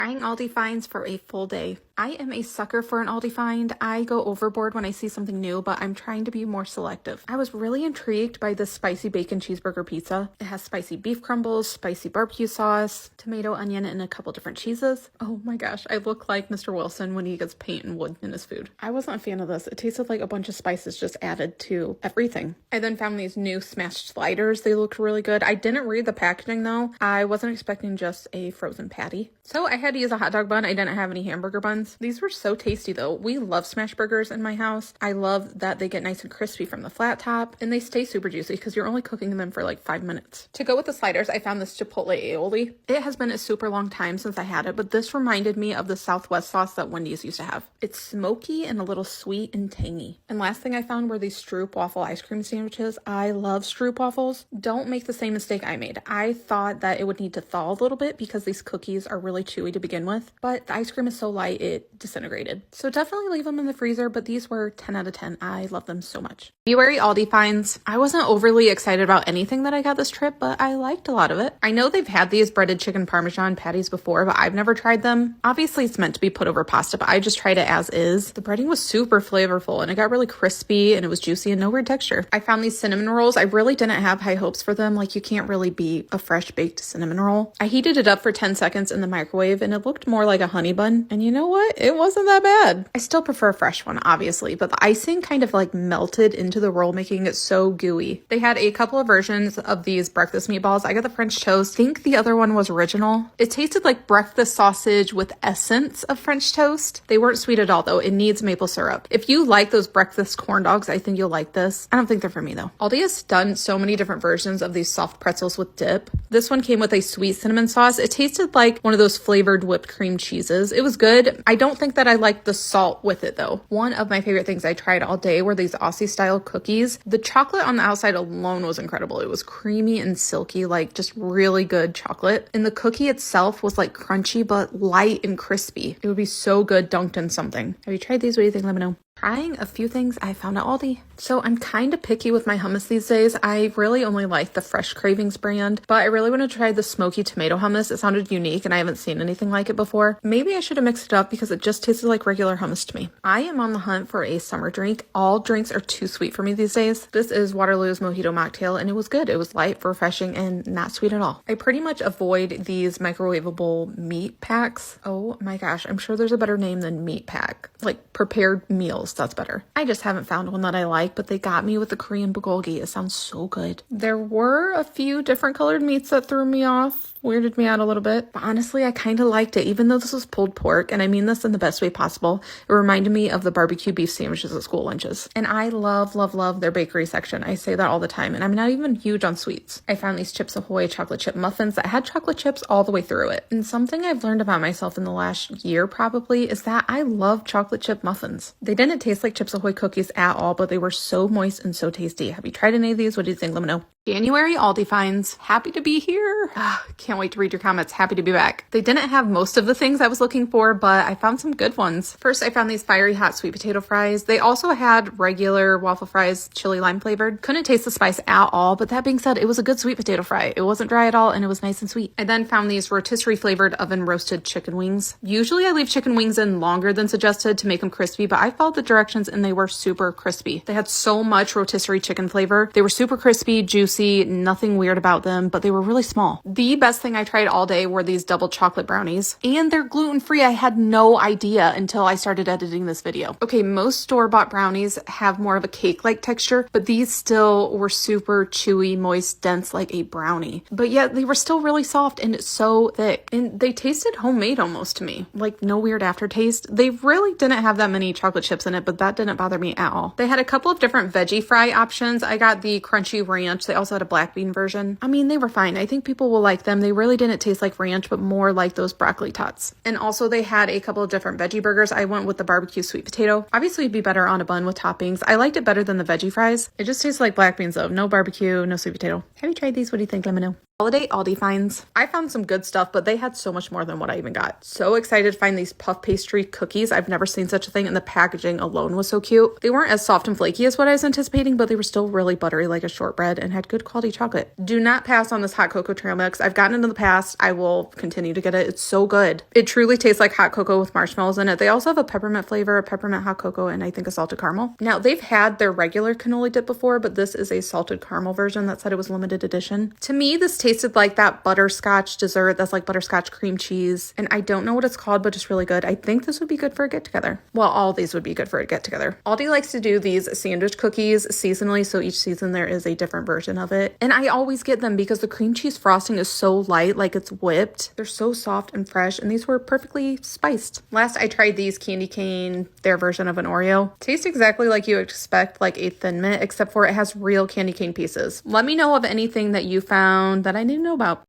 Buying Aldi finds for a full day. I am a sucker for an Aldi find. I go overboard when I see something new, but I'm trying to be more selective. I was really intrigued by this spicy bacon cheeseburger pizza. It has spicy beef crumbles, spicy barbecue sauce, tomato, onion, and a couple different cheeses. Oh my gosh, I look like Mr. Wilson when he gets paint and wood in his food. I wasn't a fan of this. It tasted like a bunch of spices just added to everything. I then found these new smashed sliders. They looked really good. I didn't read the packaging though. I wasn't expecting just a frozen patty. So I had to use a hot dog bun. I didn't have any hamburger buns. These were so tasty though. We love smash burgers in my house. I love that they get nice and crispy from the flat top and they stay super juicy because you're only cooking them for like 5 minutes. To go with the sliders, I found this Chipotle aioli. It has been a super long time since I had it, but this reminded me of the Southwest sauce that Wendy's used to have. It's smoky and a little sweet and tangy. And last thing I found were these Stroop waffle ice cream sandwiches. I love Stroop waffles. Don't make the same mistake I made. I thought that it would need to thaw a little bit because these cookies are really chewy to begin with, but the ice cream is so light it disintegrated. So definitely leave them in the freezer, but these were 10 out of 10. I love them so much. February Aldi finds. I wasn't overly excited about anything that I got this trip, but I liked a lot of it. I know they've had these breaded chicken parmesan patties before, but I've never tried them. Obviously it's meant to be put over pasta, but I just tried it as is. The breading was super flavorful and it got really crispy and it was juicy and no weird texture. I found these cinnamon rolls. I really didn't have high hopes for them. Like you can't really beat a fresh baked cinnamon roll. I heated it up for 10 seconds in the microwave and it looked more like a honey bun. And you know what? It wasn't that bad. I still prefer a fresh one, obviously, but the icing kind of like melted into the roll, making it so gooey. They had a couple of versions of these breakfast meatballs. I got the French toast. I think the other one was original. It tasted like breakfast sausage with essence of French toast. They weren't sweet at all though. It needs maple syrup. If you like those breakfast corn dogs, I think you'll like this. I don't think they're for me though. Aldi has done so many different versions of these soft pretzels with dip. This one came with a sweet cinnamon sauce. It tasted like one of those flavored whipped cream cheeses. It was good. I don't think that I liked the salt with it though. One of my favorite things I tried all day were these Aussie style cookies. The chocolate on the outside alone was incredible. It was creamy and silky, like just really good chocolate. And the cookie itself was like crunchy, but light and crispy. It would be so good dunked in something. Have you tried these? What do you think? Let me know. Trying a few things I found at Aldi. So I'm kind of picky with my hummus these days. I really only like the Fresh Cravings brand, but I really want to try the smoky tomato hummus. It sounded unique and I haven't seen anything like it before. Maybe I should have mixed it up because it just tasted like regular hummus to me. I am on the hunt for a summer drink. All drinks are too sweet for me these days. This is Waterloo's Mojito Mocktail and it was good. It was light, refreshing, and not sweet at all. I pretty much avoid these microwavable meat packs. Oh my gosh, I'm sure there's a better name than meat pack. Like prepared meals. That's better. I just haven't found one that I like, but they got me with the Korean bulgogi. It sounds so good. There were a few different colored meats that threw me off. Weirded me out a little bit, but honestly, I kind of liked it, even though this was pulled pork, and I mean this in the best way possible. It reminded me of the barbecue beef sandwiches at school lunches, and I love, love, love their bakery section. I say that all the time, and I'm not even huge on sweets. I found these Chips Ahoy chocolate chip muffins that had chocolate chips all the way through it, and something I've learned about myself in the last year probably is that I love chocolate chip muffins. They didn't taste like Chips Ahoy cookies at all, but they were so moist and so tasty. Have you tried any of these? What do you think? Let me know. January Aldi finds. Happy to be here. Can't wait to read your comments. Happy to be back. They didn't have most of the things I was looking for, but I found some good ones. First, I found these fiery hot sweet potato fries. They also had regular waffle fries, chili lime flavored. Couldn't taste the spice at all, but that being said, it was a good sweet potato fry. It wasn't dry at all, and it was nice and sweet. I then found these rotisserie flavored oven roasted chicken wings. Usually I leave chicken wings in longer than suggested to make them crispy, but I followed the directions and they were super crispy. They had so much rotisserie chicken flavor. They were super crispy, juicy, nothing weird about them, but they were really small. The best thing I tried all day were these double chocolate brownies, and they're gluten-free. I had no idea until I started editing this video. Okay, most store-bought brownies have more of a cake-like texture, but these still were super chewy, moist, dense like a brownie. But yet they were still really soft and so thick, and they tasted homemade almost to me. Like no weird aftertaste. They really didn't have that many chocolate chips in it, but that didn't bother me at all. They had a couple of different veggie fry options. I got the crunchy ranch. They also had a black bean version. I mean, they were fine. I think people will like them. They really didn't taste like ranch, but more like those broccoli tots. And also they had a couple of different veggie burgers. I went with the barbecue sweet potato. Obviously it'd be better on a bun with toppings. I liked it better than the veggie fries. It just tastes like black beans though. No barbecue, no sweet potato. Have you tried these? What do you think? Let me know. Holiday Aldi finds. I found some good stuff, but they had so much more than what I even got. So excited to find these puff pastry cookies. I've never seen such a thing, and the packaging alone was so cute. They weren't as soft and flaky as what I was anticipating, but they were still really buttery like a shortbread and had good quality chocolate. Do not pass on this hot cocoa trail mix. I've gotten it in the past. I will continue to get it. It's so good. It truly tastes like hot cocoa with marshmallows in it. They also have a peppermint flavor, a peppermint hot cocoa, and I think a salted caramel. Now, they've had their regular cannoli dip before, but this is a salted caramel version that said it was limited edition. To me, this tasted like that butterscotch dessert that's like butterscotch cream cheese, and I don't know what it's called, but it's really good. I think this would be good for a get-together. Well, all these would be good for a get-together. Aldi likes to do these sandwich cookies seasonally, so each season there is a different version of it, and I always get them because the cream cheese frosting is so light, like it's whipped. They're so soft and fresh, and these were perfectly spiced. Last, I tried these candy cane, their version of an Oreo. Tastes exactly like you expect, like a Thin Mint, except for it has real candy cane pieces. Let me know of anything that you found that I didn't know about.